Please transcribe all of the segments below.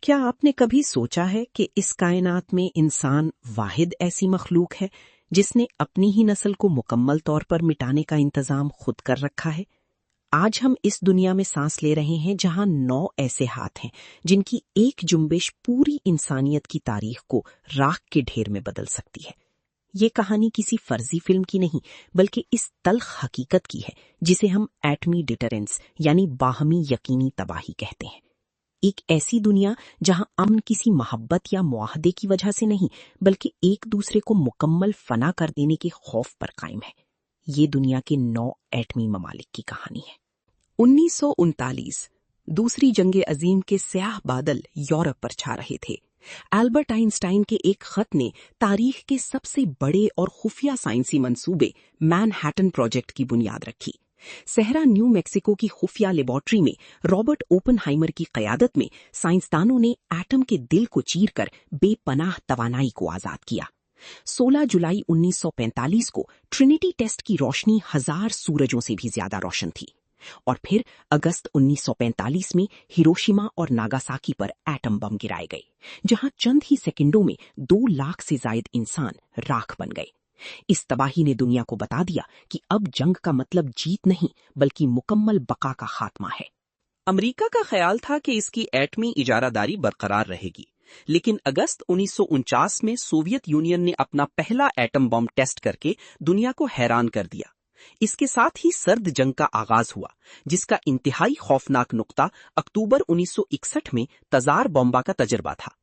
क्या आपने कभी सोचा है कि इस कायनात में इंसान वाहिद ऐसी मखलूक है जिसने अपनी ही नस्ल को मुकम्मल तौर पर मिटाने का इंतजाम खुद कर रखा है? आज हम इस दुनिया में सांस ले रहे हैं जहां 9 ऐसे हाथ हैं जिनकी एक जुम्बिश पूरी इंसानियत की तारीख को राख के ढेर में बदल सकती है। ये कहानी किसी फर्जी फिल्म की नहीं, बल्कि इस तल्ख हकीकत की है जिसे हम एटमी डिटरेंस यानी बाहमी यकीनी तबाही कहते हैं। एक ऐसी दुनिया जहां अमन किसी मोहब्बत या मुआहदे की वजह से नहीं, बल्कि एक दूसरे को मुकम्मल फना कर देने के खौफ पर कायम है। ये दुनिया के 9 एटमी ममालिक की कहानी है। 1939 दूसरी जंग अजीम के स्याह बादल यूरोप पर छा रहे थे। एल्बर्ट आइंस्टाइन के एक खत ने तारीख के सबसे बड़े और खुफिया साइंसी मंसूबे मैनहट्टन प्रोजेक्ट की बुनियाद रखी। सहरा न्यू मैक्सिको की खुफिया लेबोरेटरी में रॉबर्ट ओपनहाइमर की क़यादत में साइंसदानों ने एटम के दिल को चीरकर बेपनाह तवानाई को आजाद किया। 16 जुलाई 1945 को ट्रिनिटी टेस्ट की रोशनी 1000 सूरजों से भी ज्यादा रोशन थी। और फिर अगस्त 1945 में हिरोशिमा और नागासाकी पर एटम बम गिराए गए, जहां चंद ही सेकंडों में 2 लाख से ज्यादा इंसान राख बन गए। इस तबाही ने दुनिया को बता दिया कि अब जंग का मतलब जीत नहीं, बल्कि मुकम्मल बका का खात्मा है। अमेरिका का ख्याल था कि इसकी एटमी इजारादारी बरकरार रहेगी, लेकिन अगस्त 1949 में सोवियत यूनियन ने अपना पहला एटम बम टेस्ट करके दुनिया को हैरान कर दिया। इसके साथ ही सर्द जंग का आगाज हुआ, जिसका इंतहाई खौफनाक नुक्ता अक्टूबर 1961 में तजार बॉम्बा का तजर्बा था।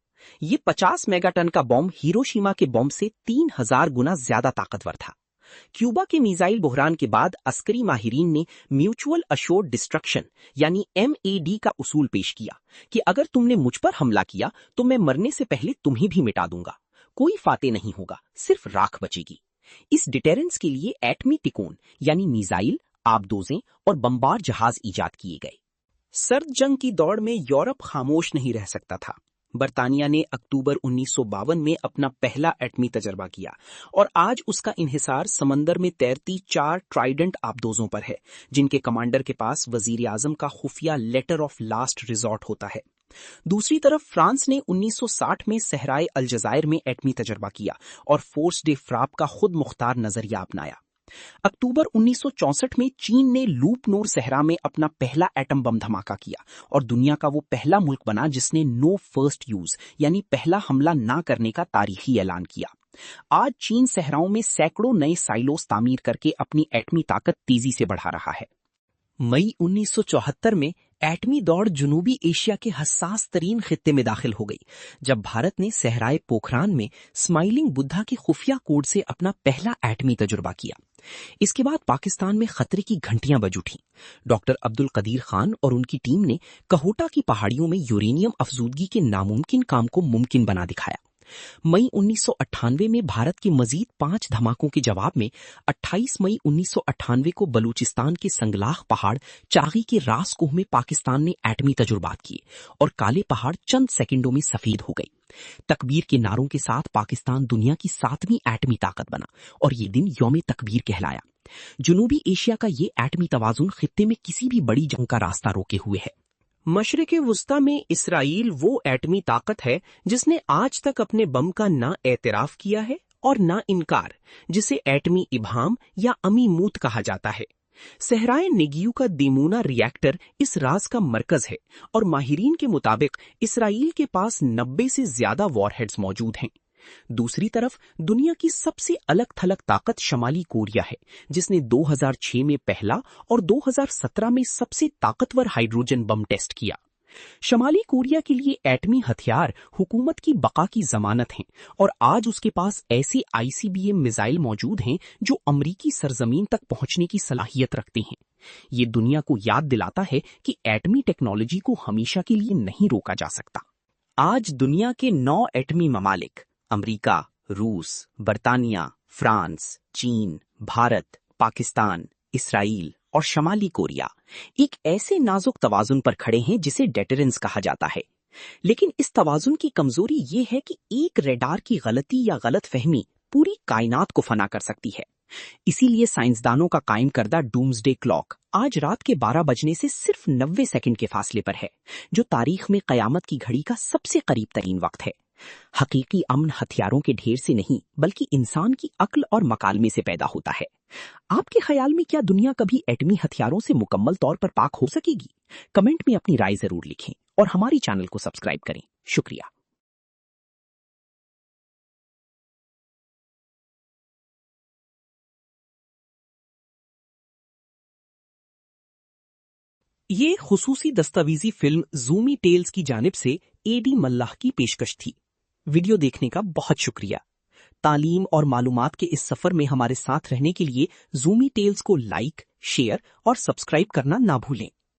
ये 50 मेगाटन का बॉम्ब हिरोशिमा के बॉम्ब से 3000 गुना ज्यादा ताकतवर था। क्यूबा के मिसाइल बहरान के बाद अस्करी माहिरीन ने म्यूचुअल अशोर्ड डिस्ट्रक्शन यानी MAD का उसूल पेश किया कि अगर तुमने मुझ पर हमला किया तो मैं मरने से पहले तुम्हें भी मिटा दूंगा। कोई फाते नहीं होगा, सिर्फ राख बचेगी। इस डिटेरेंस के लिए एटमी तिकोन यानी मिसाइल, आबदोजें और बमबार जहाज इजाद किए गए। सर्द जंग की दौड़ में यूरोप खामोश नहीं रह सकता था। बरतानिया ने अक्टूबर 1952 में अपना पहला एटमी तजर्बा किया और आज उसका इन्हिसार समंदर में तैरती 4 ट्राइडेंट आबदोजों पर है, जिनके कमांडर के पास वजीर आजम का खुफिया लेटर ऑफ लास्ट रिजॉर्ट होता है। दूसरी तरफ फ्रांस ने 1960 में सहराए अलजायर में एटमी तजर्बा किया और फोर्स डे फ्राप का खुद मुख्तार नजरिया अपनाया। अक्टूबर 1964 में चीन ने लूप नोर सहरा में अपना पहला एटम बम धमाका किया और दुनिया का वो पहला मुल्क बना जिसने नो फर्स्ट यूज यानी पहला हमला ना करने का तारीखी ऐलान किया। आज चीन सहराओं में सैकड़ों नए साइलोस तामीर करके अपनी एटमी ताकत तेजी से बढ़ा रहा है। मई 1974 में एटमी दौड़ जनूबी एशिया के हसास तरीन खित्ते में दाखिल हो गई, जब भारत ने सहराए पोखरान में स्माइलिंग बुद्धा के खुफिया कोड से अपना पहला एटमी तजुर्बा किया। इसके बाद पाकिस्तान में खतरे की घंटियां बज उठी। डॉक्टर अब्दुल कदीर खान और उनकी टीम ने कहोटा की पहाड़ियों में यूरेनियम अफजूदगी के नामुमकिन काम को मुमकिन बना दिखाया। मई 1998 में भारत के मजीद 5 धमाकों के जवाब में 28 मई 1998 को बलूचिस्तान के संगलाख पहाड़ चागी के रास कोह में पाकिस्तान ने एटमी तजुर्बात किए और काले पहाड़ चंद सेकंडों में सफेद हो गई। तकबीर के नारों के साथ पाकिस्तान दुनिया की 7वीं एटमी ताकत बना और ये दिन यौम तकबीर कहलाया। जनूबी एशिया का ये एटमी तवाजुन खित्ते में किसी भी बड़ी जंग का रास्ता रोके हुए है। मशरिक़े वुस्ता में इसराइल वो एटमी ताकत है जिसने आज तक अपने बम का ना एतराफ किया है और ना इनकार, जिसे एटमी इब्हाम या अमी मूत कहा जाता है। सहराए निगियू का दिमूना रिएक्टर इस राज का मरकज है और माहिरीन के मुताबिक इसराइल के पास 90 से ज्यादा वॉरहेड्स मौजूद हैं। दूसरी तरफ दुनिया की सबसे अलग थलग ताकत शमाली कोरिया है, जिसने 2006 में पहला और 2017 में सबसे ताकतवर हाइड्रोजन बम टेस्ट किया। शमाली कोरिया के लिए एटमी हथियार हुकूमत की बका की जमानत हैं और आज उसके पास ऐसे ICBM मिसाइल मौजूद हैं जो अमरीकी सरजमीन तक पहुंचने की सलाहियत रखते हैं। ये दुनिया को याद दिलाता है कि एटमी टेक्नोलॉजी को हमेशा के लिए नहीं रोका जा सकता। आज दुनिया के 9 एटमी ममालिक अमेरिका, रूस, बरतानिया, फ्रांस, चीन, भारत, पाकिस्तान, इसराइल और शमाली कोरिया एक ऐसे नाजुक तवाजुन पर खड़े हैं जिसे डेटरेंस कहा जाता है। लेकिन इस तवाजुन की कमजोरी ये है कि एक रेडार की गलती या गलत फहमी पूरी कायनात को फना कर सकती है। इसीलिए साइंसदानों का कायम करदा डूम्सडे क्लॉक आज रात के 12 बजने से सिर्फ 90 सेकंड के फासले पर है, जो तारीख में कयामत की घड़ी का सबसे करीब तरीन वक्त है। हकीकी अमन हथियारों के ढेर से नहीं, बल्कि इंसान की अक्ल और मकालमे से पैदा होता है। आपके ख्याल में क्या दुनिया कभी एटमी हथियारों से मुकम्मल तौर पर पाक हो सकेगी? कमेंट में अपनी राय जरूर लिखें और हमारी चैनल को सब्सक्राइब करें। शुक्रिया। ये खुसूसी दस्तावेजी फिल्म जूमी टेल्स की जानिब से एडी मल्लाह की पेशकश थी। वीडियो देखने का बहुत शुक्रिया। तालीम और मालूमात के इस सफर में हमारे साथ रहने के लिए जूमी टेल्स को लाइक, शेयर और सब्सक्राइब करना ना भूलें।